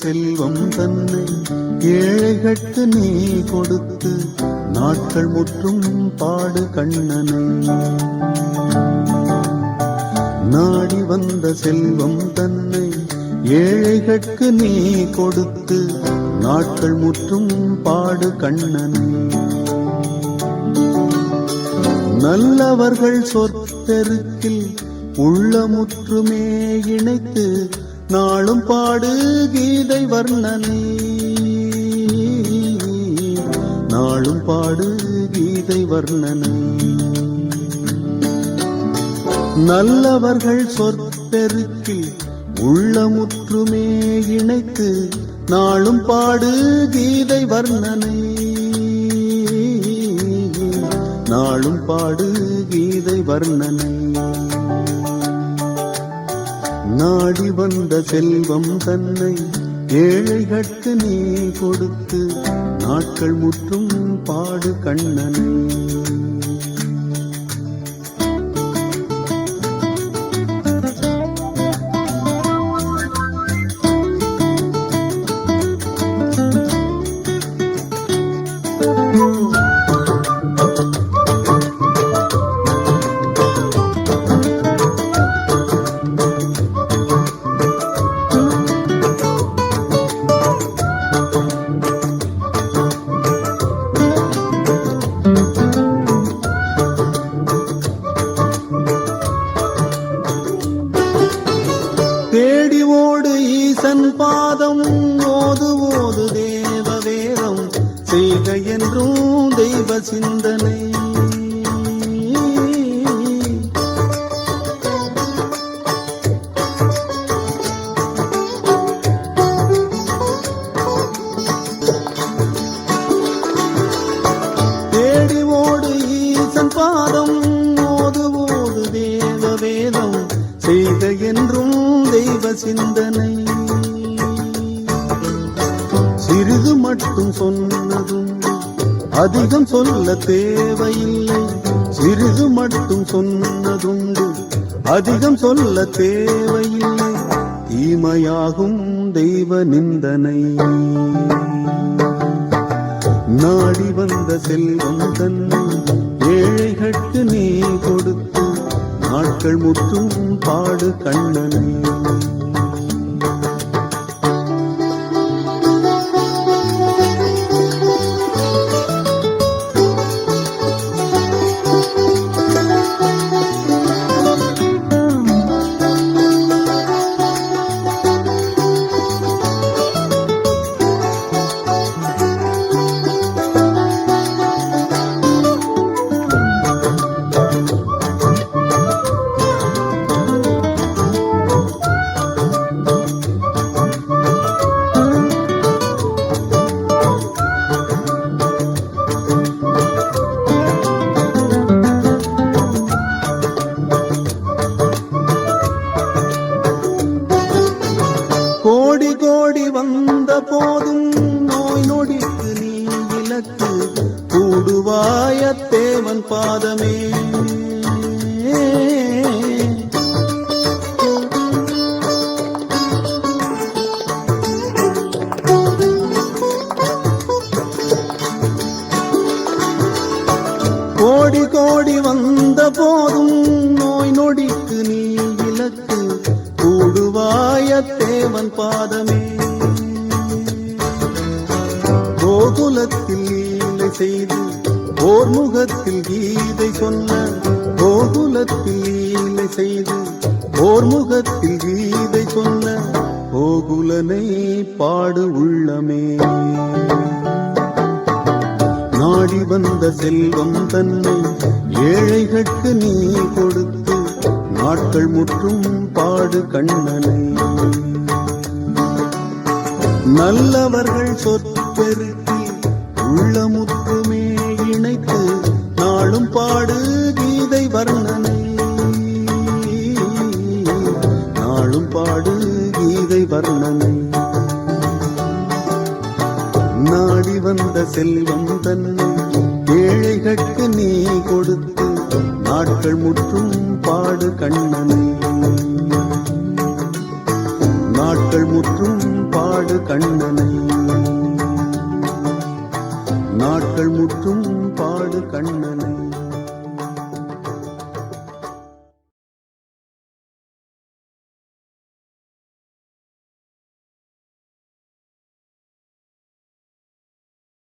செல்வம் தன்னை ஏழைகட்கு நீ கொடுத்து நாட்கள் முற்றும் பாடு கண்ணனை. நாடி வந்த செல்வம் தன்னை ஏழைகட்கு நீ கொடுத்து நாட்கள் முற்றும் பாடு கண்ணனை. நல்லவர்கள் சொற்பெருக்கில் உள்ளமுற்றுமே இணைத்து நாளும் பாடு கீதை வர்ணனை. நாளும் பாடு கீதை வர்ணனை. நல்லவர்கள் சொற்பெருக்கில் உள்ளமுற்றுமே இணைத்து நாளும் பாடு கீதை வர்ணனை. நாளும் பாடு கீதை வர்ணனை. நாடி வந்த செல்வம் தன்னை ஏழைகட்கு நீ கொடுத்து நாட்கள் முற்றும் பாடு கண்ணனை. தேடி ஓடு ஈசன் பாதம் ஓது ஓது தேவ வேதம் செய்க என்றும் தெய்வ சிந்தனை. தேடி ஓடு ஈசன் பாதம் ஓது ஓது தேவ வேதம் செய்க என்றும் தெய்வ சிந்தனை. சிறிது மட்டும் சொன்னதும் அதிகம் சொல்ல தேவையில்லை. சிறிது மட்டும் சொன்னதுண்டு அதிகம் சொல்ல தேவையில்லை. தீமையாகும் தெய்வ நிந்தனை. நாடி வந்த செல்வம் தன்னை ஏழைகட்கு நீ கொடுத்து நாட்கள் முற்றும் பாடு கண்ணனை. கோடி கோடி வந்த போதும் நோய் நொடிக்கு நீ இலக்கு கூடுவாய தேவன் பாதமே. கோடி கோடி வந்த போதும் நோய் நொடிக்கு நீ இலக்கு கூடுவாய தேவன் பாதமே. கோகுலத்தில் லீலை செய்து ஓர் முகத்தில் கீதை சொன்ன. கோகுலத்தில் லீலை செய்து ஓர் முகத்தில் கீதை சொன்ன கோகுலனை பாடு உள்ளமே. நாடி வந்த செல்வம் தன்னை ஏழைகட்கு நீ கொடுத்து நாட்கள் முற்றும் பாடு கண்ணனை. நல்லவர்கள் சொற்பெருக்கி உள்ளமுற்றுமே இணைத்து நாளும் பாடு கீதை வர்ணனை. நாளும் பாடு கீதை வர்ணனை. நாடி வந்த செல்வம் தன்னை ஏழைகட்கு நீ கொடுத்து நாட்கள் முற்றும் பாடு கண்ணனை. நாட்கள் நாட்கள் முற்றும் பாடு கண்ணனை, நாட்கள் முற்றும் பாடு கண்ணனை.